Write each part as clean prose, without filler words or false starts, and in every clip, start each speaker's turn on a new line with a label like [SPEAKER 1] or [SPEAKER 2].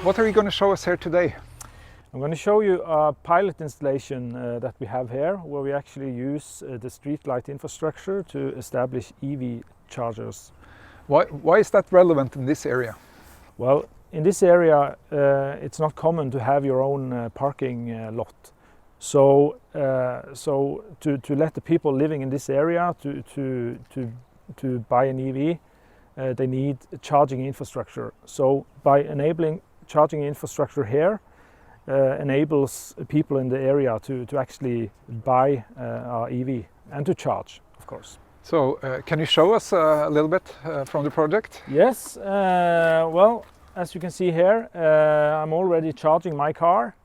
[SPEAKER 1] What are you going to show us here today?
[SPEAKER 2] I'm going to show you a pilot installation that we have here, where we actually use the street light infrastructure to establish EV chargers.
[SPEAKER 1] Why is that relevant in this area?
[SPEAKER 2] Well, in this area it's not common to have your own parking lot. So to let the people living in this area to buy an EV, they need charging infrastructure. So by enabling charging infrastructure here, enables people in the area to actually buy our EV and to charge, of course.
[SPEAKER 1] So can you show us a little bit from the project?
[SPEAKER 2] Yes, well, as you can see here, I'm already charging my car.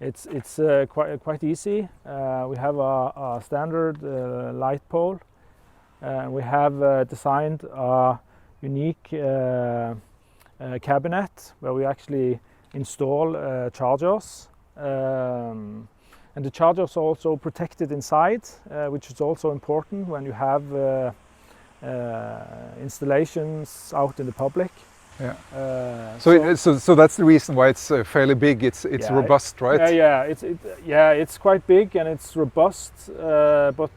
[SPEAKER 2] It's quite easy. We have a standard light pole. We have designed a unique cabinet where we actually install chargers, and the chargers are also protected inside, which is also important when you have installations out in the public.
[SPEAKER 1] Yeah. So that's the reason why it's fairly big. It's robust, right?
[SPEAKER 2] Yeah, it's quite big and it's robust, but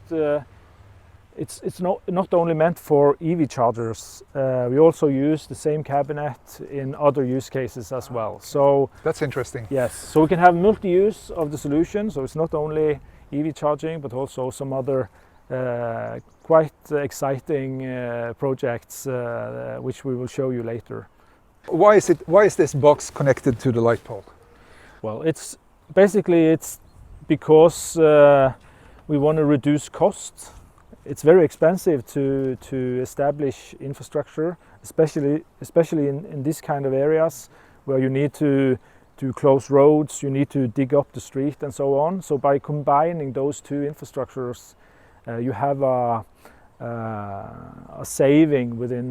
[SPEAKER 2] it's not only meant for EV chargers. We also use the same cabinet in other use cases as well. So
[SPEAKER 1] that's interesting.
[SPEAKER 2] Yes, so we can have multi-use of the solution. So it's not only EV charging, but also some other quite exciting projects, which we will show you later.
[SPEAKER 1] Why is this box connected to the light pole?
[SPEAKER 2] Well, it's because we want to reduce costs. It's very expensive to establish infrastructure, especially in this kind of areas where you need to close roads, you need to dig up the street and so on. So by combining those two infrastructures, you have a saving within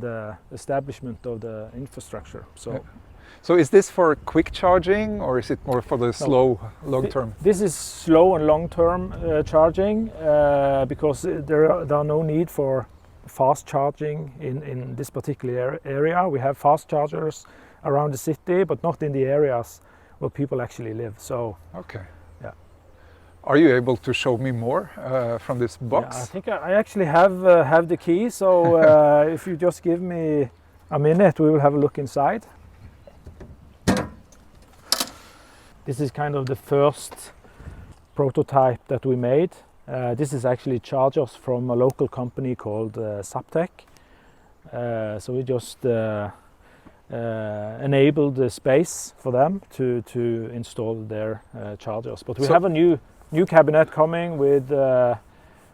[SPEAKER 2] the establishment of the infrastructure.
[SPEAKER 1] So is this for quick charging, or is it more for the slow, long-term?
[SPEAKER 2] This is slow and long-term charging, because there are no need for fast charging in this particular area. We have fast chargers around the city, but not in the areas where people actually live. So,
[SPEAKER 1] okay.
[SPEAKER 2] Yeah.
[SPEAKER 1] Are you able to show me more from this box?
[SPEAKER 2] Yeah, I think I actually have the key. So if you just give me a minute, we will have a look inside. This is kind of the first prototype that we made. This is actually chargers from a local company called Zaptec. So we just enabled the space for them to install their chargers. But we have a new cabinet coming with the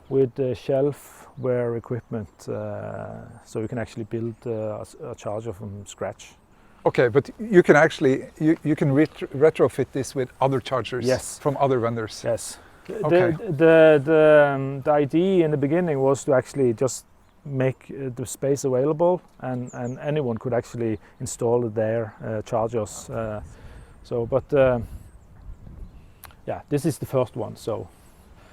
[SPEAKER 2] shelfware equipment, so you can actually build a charger from scratch.
[SPEAKER 1] Okay, but you can actually you can retrofit this with other chargers.
[SPEAKER 2] Yes.
[SPEAKER 1] From other vendors.
[SPEAKER 2] Yes.
[SPEAKER 1] Okay.
[SPEAKER 2] The idea in the beginning was to actually just make the space available, and anyone could actually install their chargers. Yeah, this is the first one. So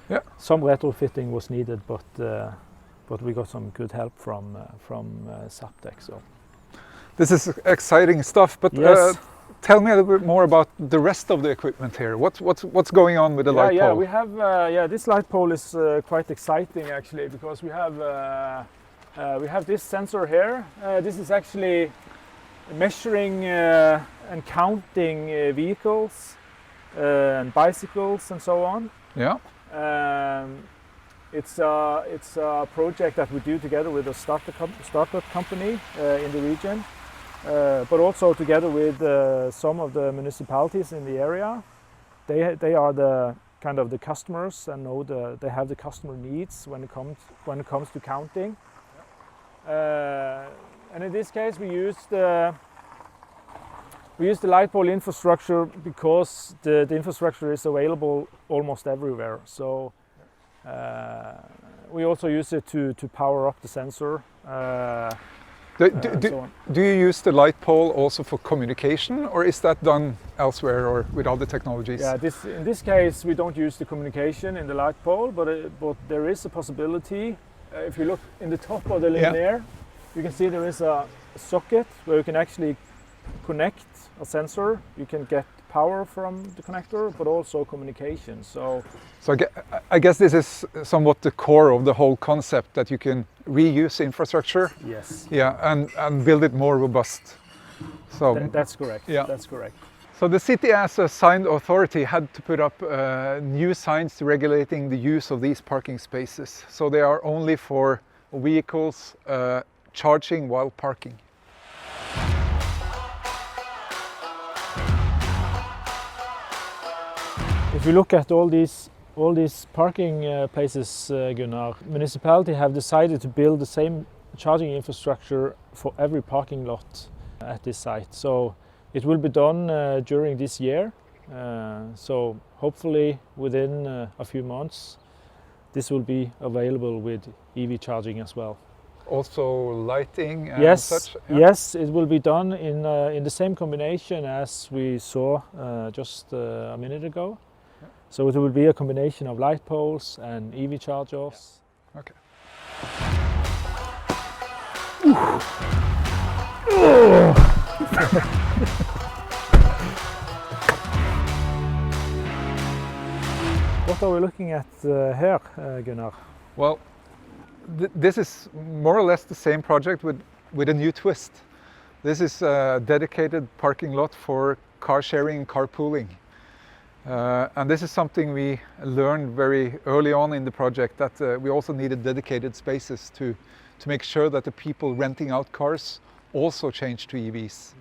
[SPEAKER 1] yeah,
[SPEAKER 2] some retrofitting was needed, but we got some good help from Zaptec. So.
[SPEAKER 1] This is exciting stuff, but
[SPEAKER 2] yes.
[SPEAKER 1] Tell me a little bit more about the rest of the equipment here. What's going on with the light pole?
[SPEAKER 2] We have this light pole is quite exciting actually, because we have this sensor here. This is actually measuring and counting vehicles and bicycles and so on.
[SPEAKER 1] Yeah.
[SPEAKER 2] It's a project that we do together with a startup company in the region. But also together with some of the municipalities in the area. They are the kind of the customers and they have the customer needs when it comes to counting. And in this case we used the light pole infrastructure because the infrastructure is available almost everywhere. So we also use it to power up the sensor.
[SPEAKER 1] Do you use the light pole also for communication, or is that done elsewhere or with other technologies?
[SPEAKER 2] Yeah, in this case we don't use the communication in the light pole, but there is a possibility. If you look in the top of the linear, you can see there is a socket where you can actually connect a sensor. You can get power from the connector, but also communication. So
[SPEAKER 1] I guess this is somewhat the core of the whole concept, that you can reuse infrastructure.
[SPEAKER 2] yes,
[SPEAKER 1] Yeah, and build it more robust. So
[SPEAKER 2] that's correct.
[SPEAKER 1] Yeah.
[SPEAKER 2] That's correct.
[SPEAKER 1] So the city, as a signed authority, had to put up new signs regulating the use of these parking spaces. So they are only for vehicles charging while parking.
[SPEAKER 2] If you look at all these parking places, Gunnar, municipality have decided to build the same charging infrastructure for every parking lot at this site. So it will be done during this year. So hopefully within a few months, this will be available with EV charging as well.
[SPEAKER 1] Also lighting and
[SPEAKER 2] Yes,
[SPEAKER 1] such?
[SPEAKER 2] yes, it will be done in the same combination as we saw just a minute ago. So it will be a combination of light poles and EV chargers.
[SPEAKER 1] Okay.
[SPEAKER 2] What are we looking at here, Gunnar?
[SPEAKER 1] Well, this is more or less the same project with a new twist. This is a dedicated parking lot for car sharing and carpooling. And this is something we learned very early on in the project, that we also needed dedicated spaces to make sure that the people renting out cars also change to EVs.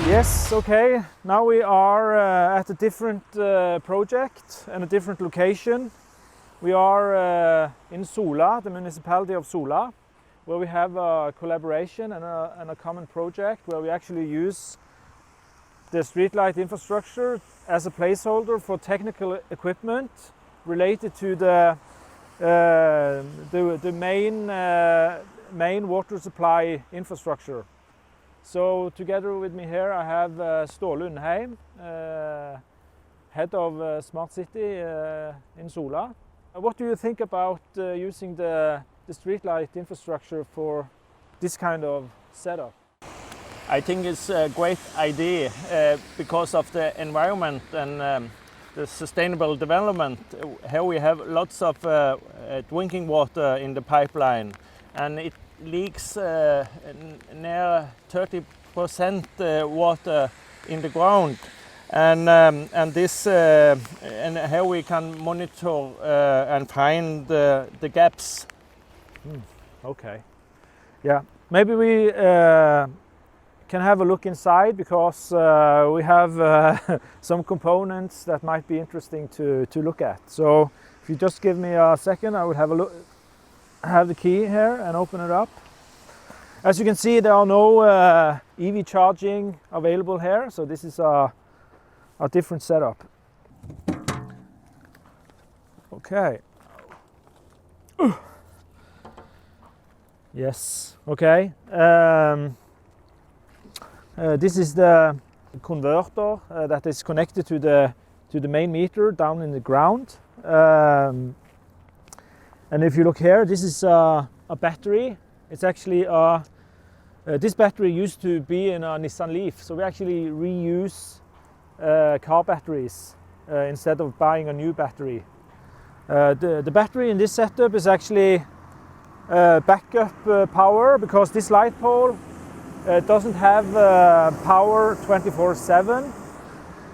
[SPEAKER 2] Yes, okay. Now we are at a different project and a different location. We are in Sola, the municipality of Sola, where we have a collaboration and a common project where we actually use the streetlight infrastructure as a placeholder for technical equipment related to the main water supply infrastructure. So together with me here I have Ståle Undheim, head of Smart City in Sola. What do you think about using the streetlight infrastructure for this kind of setup?
[SPEAKER 3] I think it's a great idea because of the environment and the sustainable development. Here we have lots of drinking water in the pipeline, and it leaks near 30% water in the ground. And this and here we can monitor and find the gaps.
[SPEAKER 2] Okay. Yeah. Maybe we can have a look inside, because we have some components that might be interesting to look at. So if you just give me a second, I will have a look. Have the key here and open it up. As you can see, there are no EV charging available here, so this is a different setup. Okay. Yes. Okay. This is the converter that is connected to the main meter down in the ground. And if you look here, this is a battery. It's actually this battery used to be in a Nissan Leaf, so we actually reuse car batteries instead of buying a new battery. The battery in this setup is actually backup power, because this light pole doesn't have power 24/7.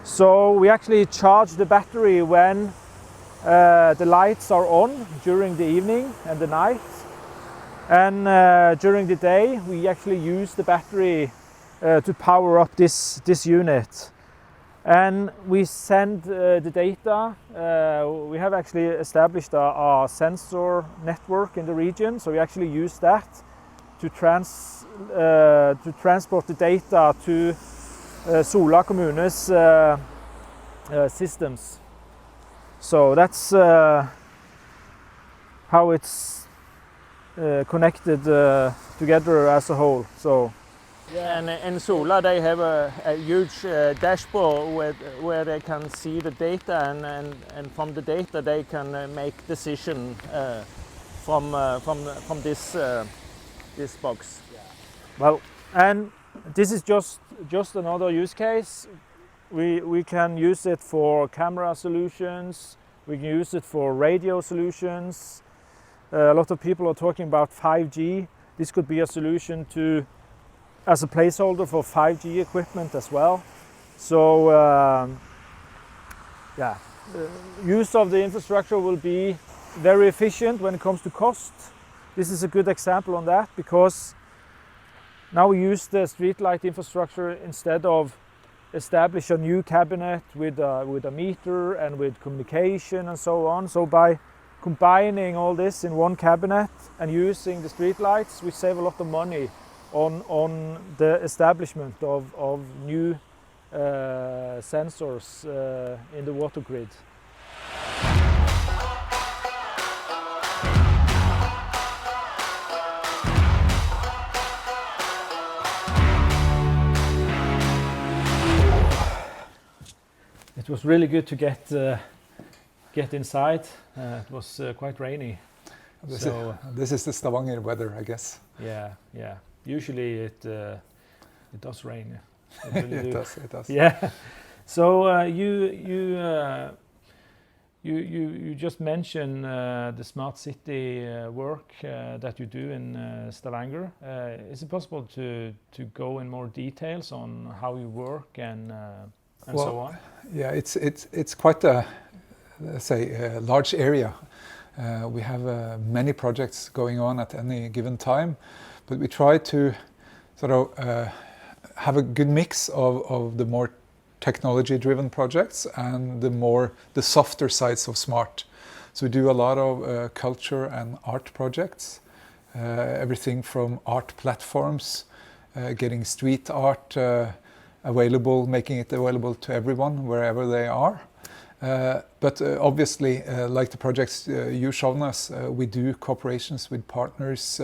[SPEAKER 2] So we actually charge the battery when the lights are on during the evening and the night. And during the day we actually use the battery to power up this unit. And we send the data. We have actually established a sensor network in the region, so we actually use that to transport the data to Sola kommune's systems. So that's how it's connected together as a whole. So
[SPEAKER 3] And in Sola they have a huge dashboard where they can see the data, and from the data they can make decision from this box.
[SPEAKER 2] Well, and this is just another use case. We can use it for camera solutions. We can use it for radio solutions. A lot of people are talking about 5G. This could be a solution as a placeholder for 5G equipment as well. So use of the infrastructure will be very efficient when it comes to cost. This is a good example on that, because now we use the streetlight infrastructure instead of establish a new cabinet with a meter and with communication and so on. So by combining all this in one cabinet and using the streetlights, we save a lot of money on the establishment of new sensors in the water grid. It was really good to get inside. It was quite rainy.
[SPEAKER 1] This is the Stavanger weather, I guess.
[SPEAKER 2] Yeah. Usually it does rain. It really
[SPEAKER 1] It does.
[SPEAKER 2] Yeah. So you just mentioned the smart city work that you do in Stavanger. Is it possible to go in more details on how you work and so on?
[SPEAKER 1] Yeah, it's quite a, let's say, a large area. We have many projects going on at any given time, but we try to sort of have a good mix of the more technology-driven projects and the softer sides of smart. So we do a lot of culture and art projects, everything from art platforms, getting street art available, making it available to everyone wherever they are. But obviously, like the projects you shown us, we do cooperations with partners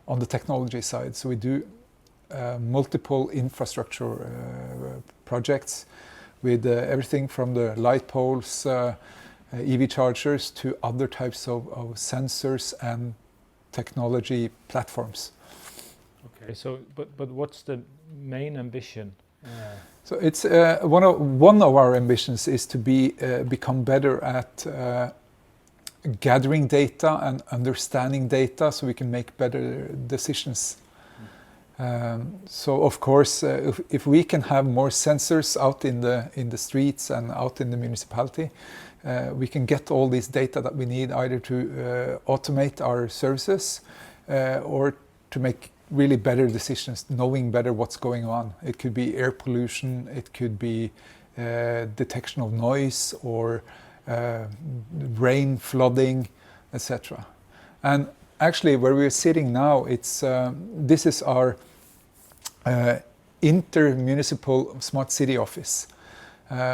[SPEAKER 1] on the technology side. So we do multiple infrastructure projects with everything from the light poles, EV chargers, to other types of sensors and technology platforms.
[SPEAKER 2] Okay, so but what's the main ambition?
[SPEAKER 1] So it's one of our ambitions is to become better at gathering data and understanding data, so we can make better decisions. So of course, if we can have more sensors out in the streets and out in the municipality, we can get all this data that we need either to automate our services or to make really better decisions, knowing better what's going on. It could be air pollution, it could be detection of noise, or rain, flooding, etc. And actually, where we're sitting now, this is our inter-municipal smart city office,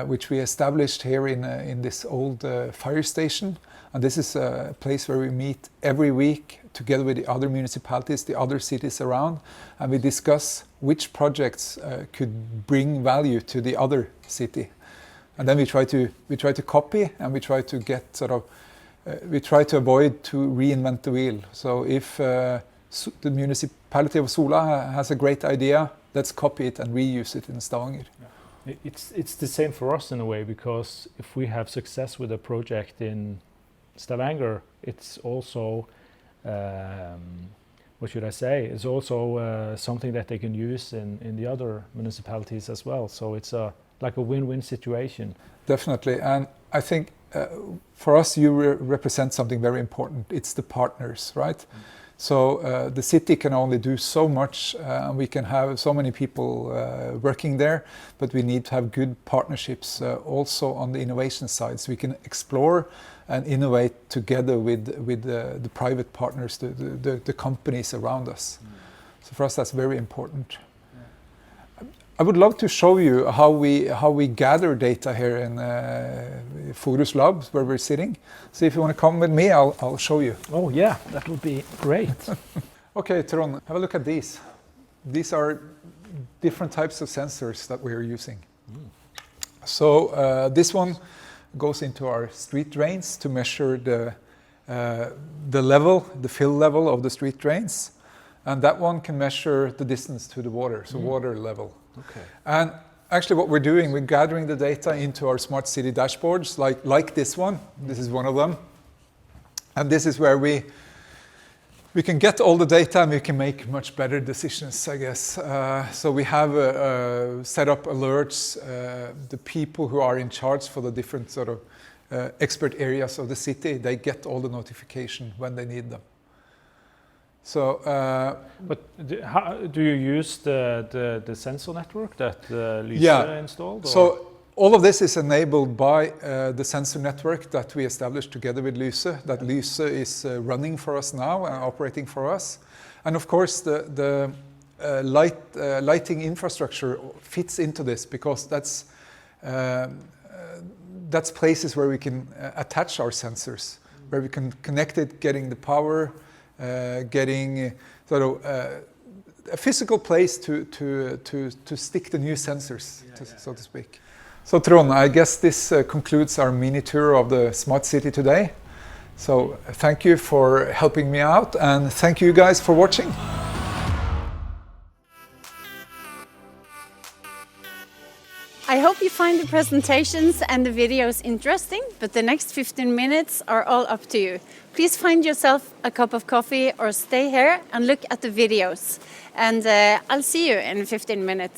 [SPEAKER 1] which we established here in this old fire station. And this is a place where we meet every week together with the other municipalities, the other cities around, and we discuss which projects could bring value to the other city. And then we try to copy, and we try to get we try to avoid to reinvent the wheel. So if the municipality of Sola has a great idea, let's copy it and reuse it in Stavanger.
[SPEAKER 2] Yeah. It's the same for us in a way, because if we have success with a project in Stavanger, it's also what should I say? It's also something that they can use in the other municipalities as well. So it's like a win-win situation.
[SPEAKER 1] Definitely, and I think for us, you represent something very important. It's the partners, right? Mm. So the city can only do so much, and we can have so many people working there, but we need to have good partnerships also on the innovation side, so we can explore and innovate together with the private partners, the companies around us. Mm. So for us, that's very important. I would love to show you how we gather data here in Forus Labs, where we're sitting. So if you want to come with me, I'll show you.
[SPEAKER 2] Oh yeah, that would be great.
[SPEAKER 1] Okay, Trond, have a look at these. These are different types of sensors that we are using. So this one goes into our street drains to measure the level, the fill level of the street drains. And that one can measure the distance to the water, so water level.
[SPEAKER 2] Okay.
[SPEAKER 1] And actually what we're doing, we're gathering the data into our smart city dashboards, like this one. This is one of them. And this is where we can get all the data and we can make much better decisions, I guess. So we have set up alerts. The people who are in charge for the different sort of expert areas of the city, they get all the notification when they need them. So,
[SPEAKER 2] but how do you use the sensor network that Lyse installed? Or?
[SPEAKER 1] So all of this is enabled by the sensor network that we established together with Lyse, that Lyse is running for us now and operating for us. And of course the lighting infrastructure fits into this, because that's places where we can attach our sensors, where we can connect it, getting the power, getting sort of a physical place to stick the new sensors, so to speak. So Trond, I guess this concludes our mini tour of the smart city today. So thank you for helping me out, and thank you guys for watching.
[SPEAKER 4] I hope you find the presentations and the videos interesting, but the next 15 minutes are all up to you. Please find yourself a cup of coffee or stay here and look at the videos. And I'll see you in 15 minutes.